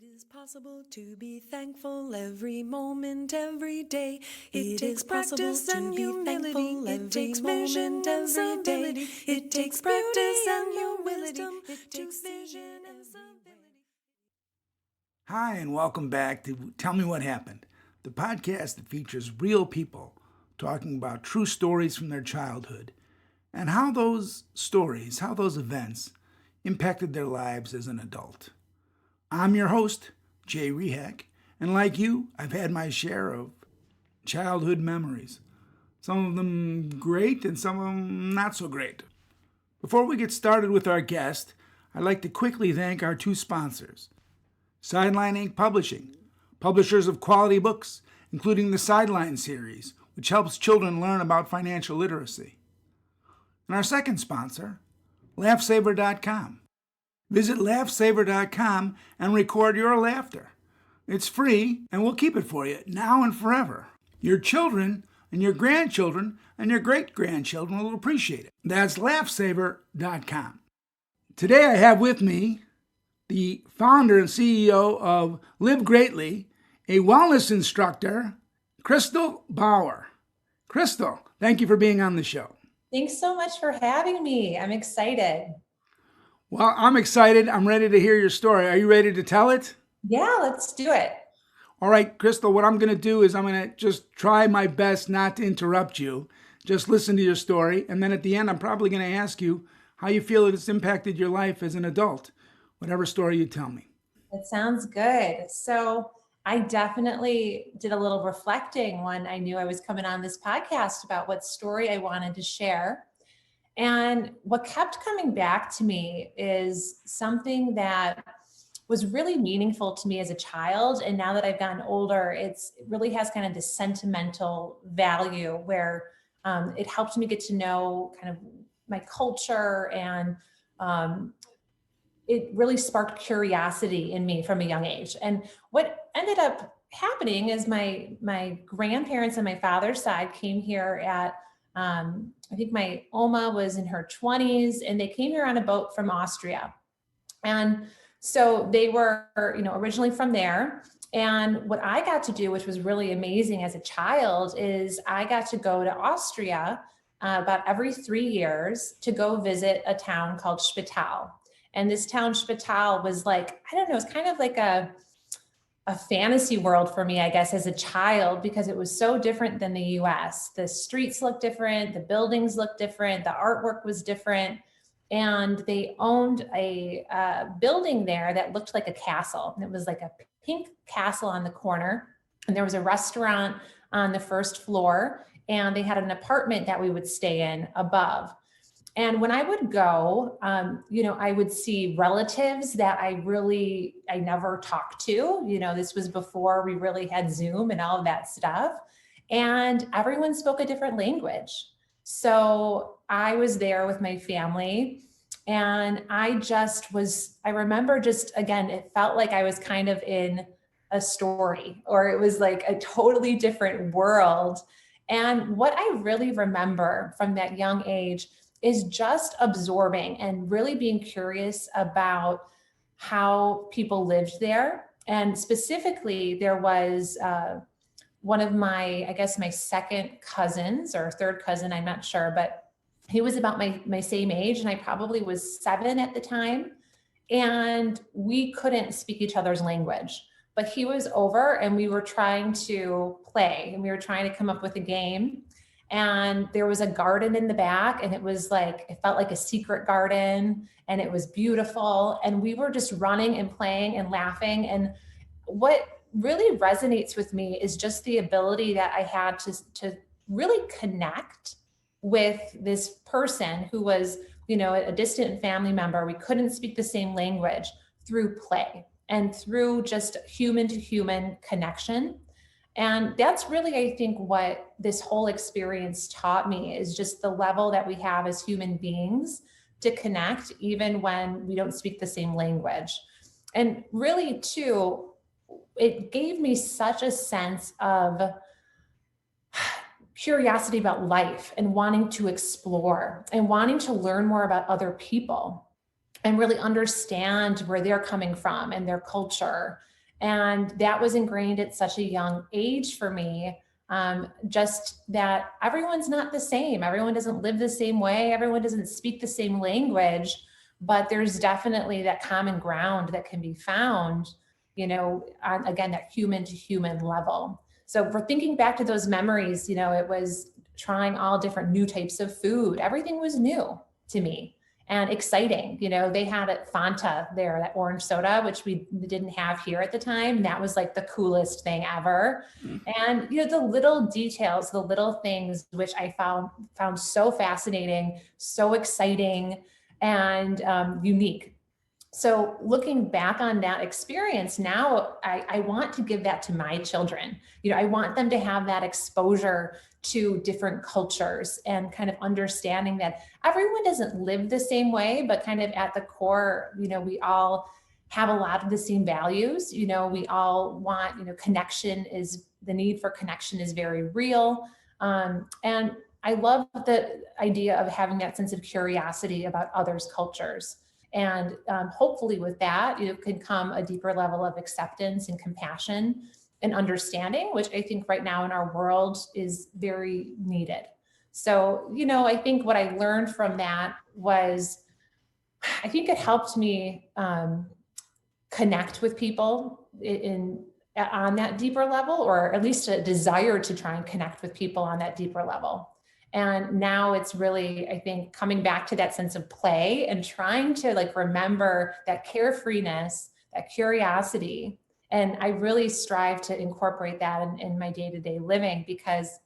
It is possible to be thankful every moment, every day. It takes practice and humility. It takes vision and stability. It takes practice and humility. It takes vision and stability. Hi, and welcome back to Tell Me What Happened, the podcast that features real people talking about true stories from their childhood and how those stories, how those events impacted their lives as an adult. I'm your host, Jay Rehak, and like you, I've had my share of childhood memories. Some of them great and some of them not so great. Before we get started with our guest, I'd like to quickly thank our two sponsors. Sideline Inc. Publishing, publishers of quality books, including the Sideline series, which helps children learn about financial literacy. And our second sponsor, LaughSaver.com. Visit LaughSaver.com and record your laughter. It's free, and we'll keep it for you now and forever. Your children and your grandchildren and your great-grandchildren will appreciate it. That's LaughSaver.com. Today I have with me the founder and CEO of Live Greatly, a wellness instructor, Kristel Bauer. Kristel, thank you for being on the show. Thanks so much for having me. I'm excited. Well, I'm excited. I'm ready to hear your story. Are you ready to tell it? Yeah, let's do it. All right, Kristel, what I'm going to do is I'm going to just try my best not to interrupt you. Just listen to your story. And then at the end, I'm probably going to ask you how you feel it's impacted your life as an adult, whatever story you tell me. That sounds good. So I definitely did a little reflecting when I knew I was coming on this podcast about what story I wanted to share. And what kept coming back to me is something that was really meaningful to me as a child. And now that I've gotten older, it really has kind of this sentimental value where it helped me get to know kind of my culture, and it really sparked curiosity in me from a young age. And what ended up happening is my grandparents on my father's side came here at I think my Oma was in her 20s, and they came here on a boat from Austria. And so they were, originally from there. And what I got to do, which was really amazing as a child, is I got to go to Austria about every 3 years to go visit a town called Spital. And this town, Spital, was like, I don't know, it's kind of like a fantasy world for me, I guess, as a child, because it was so different than the US. The streets looked different, the buildings looked different, the artwork was different. And they owned a building there that looked like a castle. And it was like a pink castle on the corner. And there was a restaurant on the first floor. And they had an apartment that we would stay in above. And when I would go, I would see relatives that I never talked to. This was before we really had Zoom and all of that stuff. And everyone spoke a different language. So I was there with my family, and I remember again, it felt like I was kind of in a story, or it was like a totally different world. And what I really remember from that young age is just absorbing and really being curious about how people lived there. And specifically, there was one of my second cousins or third cousin, I'm not sure, but he was about my same age, and I probably was 7 at the time. And we couldn't speak each other's language, but he was over and we were trying to play, and we were trying to come up with a game. And there was a garden in the back, and it felt like a secret garden, and it was beautiful. And we were just running and playing and laughing. And what really resonates with me is just the ability that I had to really connect with this person who was, a distant family member. We couldn't speak the same language, through play and through just human to human connection. And that's really, I think, what this whole experience taught me, is just the level that we have as human beings to connect, even when we don't speak the same language. And really, too, it gave me such a sense of curiosity about life and wanting to explore and wanting to learn more about other people. and really understand where they're coming from and their culture. And that was ingrained at such a young age for me. Just that everyone's not the same. Everyone doesn't live the same way. Everyone doesn't speak the same language, but there's definitely that common ground that can be found, on, again, that human to human level. So for thinking back to those memories, it was trying all different new types of food. Everything was new to me and exciting. They had at Fanta there, that orange soda, which we didn't have here at the time. And that was like the coolest thing ever. And, the little details, the little things, which I found so fascinating, so exciting, and unique. So looking back on that experience now, I want to give that to my children. I want them to have that exposure to different cultures and kind of understanding that everyone doesn't live the same way, but kind of at the core, we all have a lot of the same values. We all want, the need for connection is very real. And I love the idea of having that sense of curiosity about others' cultures. And hopefully with that, can come a deeper level of acceptance and compassion and understanding, which I think right now in our world is very needed. So, I think what I learned from that was, I think it helped me connect with people on that deeper level, or at least a desire to try and connect with people on that deeper level. And now it's really, I think, coming back to that sense of play and trying to remember that carefreeness, that curiosity. And I really strive to incorporate that in my day-to-day living, because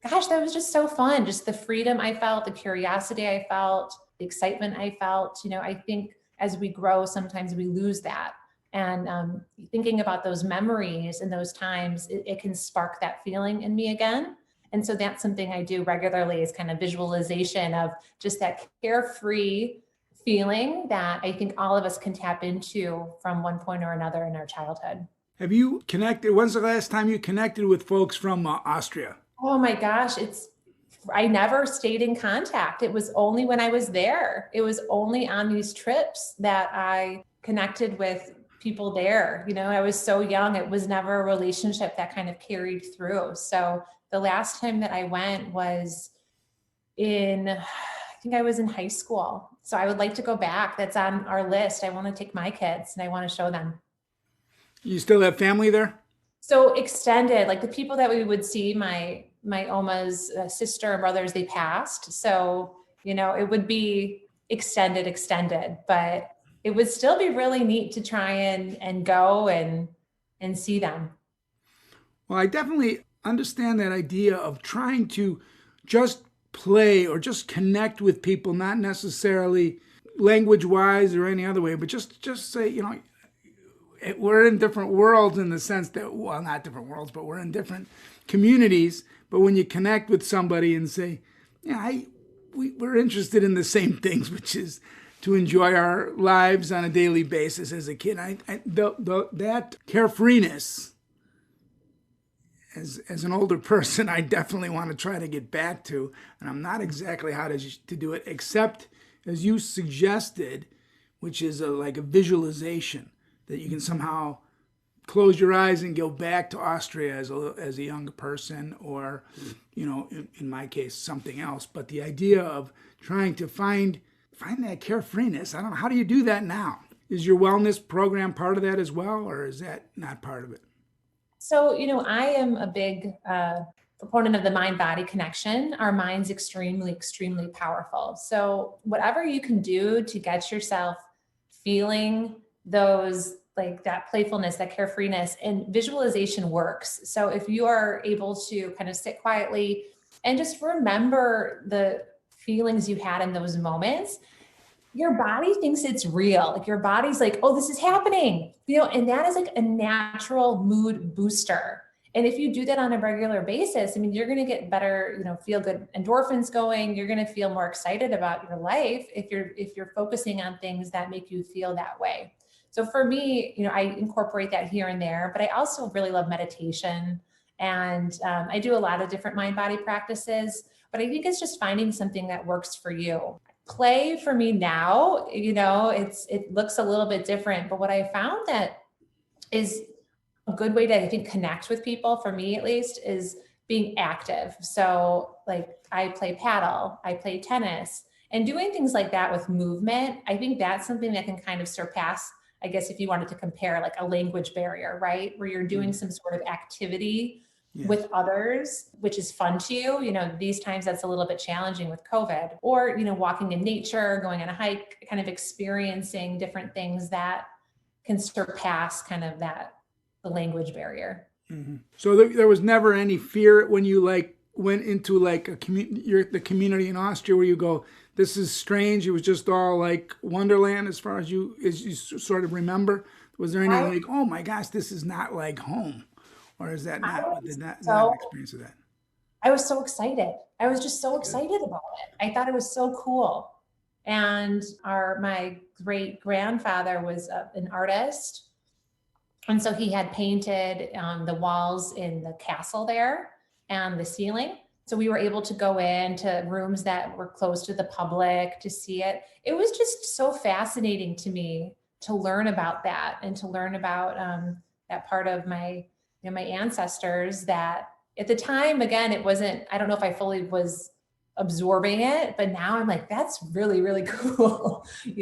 gosh, that was just so fun. Just the freedom I felt, the curiosity I felt, the excitement I felt. I think as we grow, sometimes we lose that. And thinking about those memories and those times, it can spark that feeling in me again. And so that's something I do regularly, is kind of visualization of just that carefree feeling that I think all of us can tap into from one point or another in our childhood. Have you connected? When's the last time you connected with folks from Austria? Oh my gosh, I never stayed in contact. It was only when I was there. It was only on these trips that I connected with people there. I was so young. It was never a relationship that kind of carried through. So the last time that I went was I think I was in high school. So I would like to go back. That's on our list. I want to take my kids and I want to show them. You still have family there? So extended, like the people that we would see, my Oma's sister and brothers, they passed. So, it would be extended, but it would still be really neat to try and go and see them. Well, I definitely understand that idea of trying to just play or just connect with people, not necessarily language-wise or any other way, but just say, we're in different worlds in the sense that, well, not different worlds, but we're in different communities. But when you connect with somebody and say, we're interested in the same things, which is to enjoy our lives on a daily basis as a kid, that carefreeness, as an older person, I definitely want to try to get back to, and I'm not exactly how to do it, except as you suggested, which is like a visualization, that you can somehow close your eyes and go back to Austria as a young person, or, in my case, something else. But the idea of trying to find that carefreeness, I don't know, how do you do that now? Is your wellness program part of that as well, or is that not part of it? So, I am a big proponent of the mind-body connection. Our mind's extremely, extremely powerful. So whatever you can do to get yourself feeling those, like that playfulness, that carefreeness, and visualization works. So if you are able to kind of sit quietly and just remember the feelings you had in those moments, your body thinks it's real. Like your body's like, oh, this is happening, and that is like a natural mood booster. And if you do that on a regular basis, you're going to get better, feel good endorphins going. You're going to feel more excited about your life if you're focusing on things that make you feel that way. So for me, I incorporate that here and there, but I also really love meditation, and I do a lot of different mind-body practices. But I think it's just finding something that works for you. play for me now, it looks a little bit different, but what I found that is a good way to, I think, connect with people, for me at least, is being active. So like I play paddle, I play tennis, and doing things like that with movement. I think that's something that can kind of surpass, I guess, if you wanted to compare like a language barrier, right? Where you're doing some sort of activity with others, which is fun to you. These times that's a little bit challenging with COVID, or, walking in nature, going on a hike, kind of experiencing different things that can surpass kind of the language barrier. Mm-hmm. So there was never any fear when you went into like the community in Austria where you go, this is strange. It was just all like Wonderland as far as you sort of remember. Was there any oh my gosh, this is not like home? Or is that not an experience of that? I was so excited. I was just so excited about it. I thought it was so cool. And my great grandfather was an artist. And so he had painted the walls in the castle there and the ceiling. So we were able to go into rooms that were closed to the public to see it. It was just so fascinating to me to learn about that and to learn about that part of my ancestors that at the time, again, it wasn't, I don't know if I fully was absorbing it, but now I'm like, that's really, really cool, and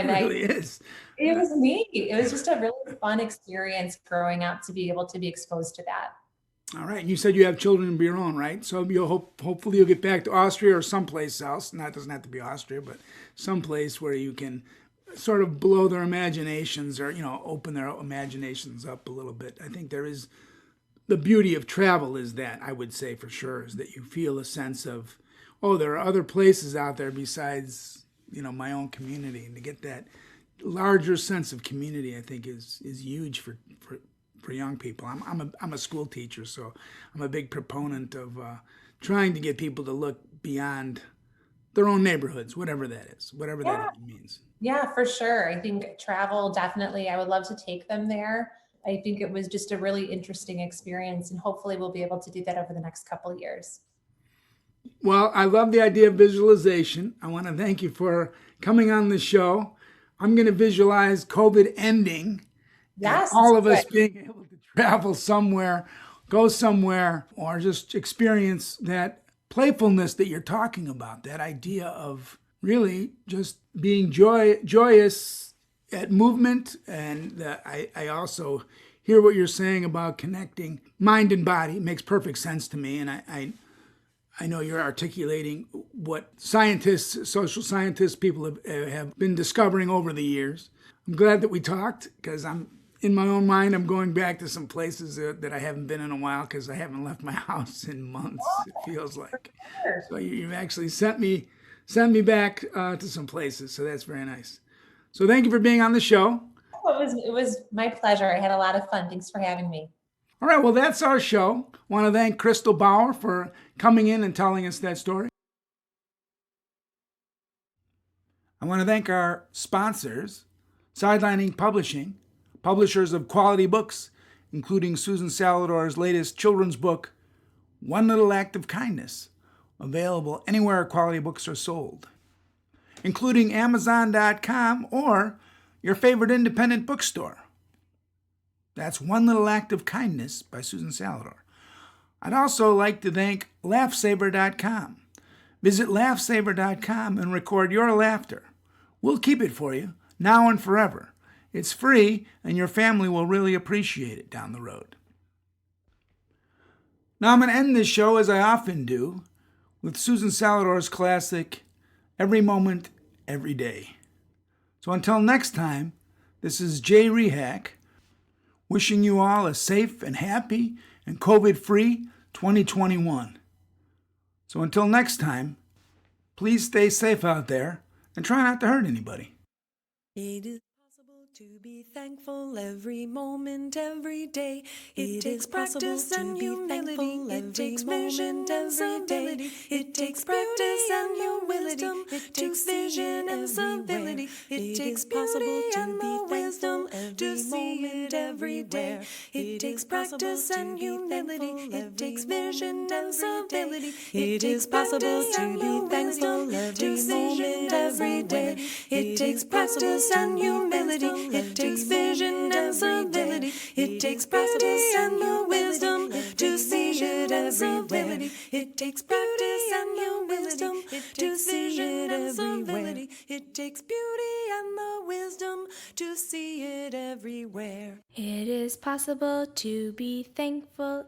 it really is. It was neat. It was just a really fun experience growing up to be able to be exposed to that. All right. And you said you have children of your own, right? So hopefully you'll get back to Austria or someplace else. Now, it doesn't have to be Austria, but someplace where you can sort of blow their imaginations or, open their imaginations up a little bit. I think there is the beauty of travel is that, I would say for sure, is that you feel a sense of, oh, there are other places out there besides, my own community. And to get that larger sense of community, I think is huge for young people. I'm a school teacher, so I'm a big proponent of trying to get people to look beyond their own neighborhoods, whatever that is, whatever that means. Yeah, for sure. I think travel, definitely. I would love to take them there. I think it was just a really interesting experience, and hopefully we'll be able to do that over the next couple of years. Well, I love the idea of visualization. I want to thank you for coming on the show. I'm going to visualize COVID ending. Yes. All of us being able to travel somewhere, go somewhere, or just experience that playfulness that you're talking about, that idea of really just being joyous at movement. And I also hear what you're saying about connecting mind and body. It makes perfect sense to me. And I know you're articulating what scientists, social scientists, people have been discovering over the years. I'm glad that we talked because in my own mind, I'm going back to some places that I haven't been in a while because I haven't left my house in months, it feels like. So you've actually sent me back to some places, so that's very nice. So thank you for being on the show. It was my pleasure. I had a lot of fun. Thanks for having me. All right, well, that's our show. I want to thank Kristel Bauer for coming in and telling us that story. I want to thank our sponsors, Sidelining Publishing, publishers of quality books, including Susan Salidor's latest children's book, One Little Act of Kindness, available anywhere quality books are sold, including Amazon.com or your favorite independent bookstore. That's One Little Act of Kindness by Susan Salidor. I'd also like to thank LaughSaver.com. Visit LaughSaver.com and record your laughter. We'll keep it for you, now and forever. It's free, and your family will really appreciate it down the road. Now I'm going to end this show, as I often do, with Susan Salidor's classic, Every Moment, Every Day. So until next time, this is Jay Rehack, wishing you all a safe and happy and COVID-free 2021. So until next time, please stay safe out there and try not to hurt anybody. It is possible to be thankful every moment, every day. It takes practice and humility. It takes vision and civility. It takes practice and humility. It takes vision and civility. It takes beauty and the wisdom to moment, every day. It takes practice and humility. It takes vision and stability. It takes possible to be thankful every moment, every day. It takes practice and humility. It takes vision and stability. It takes practice and your wisdom to see it everywhere. It takes practice and your wisdom to see it everywhere. It takes beauty and the wisdom to see it everywhere. It is possible to be thankful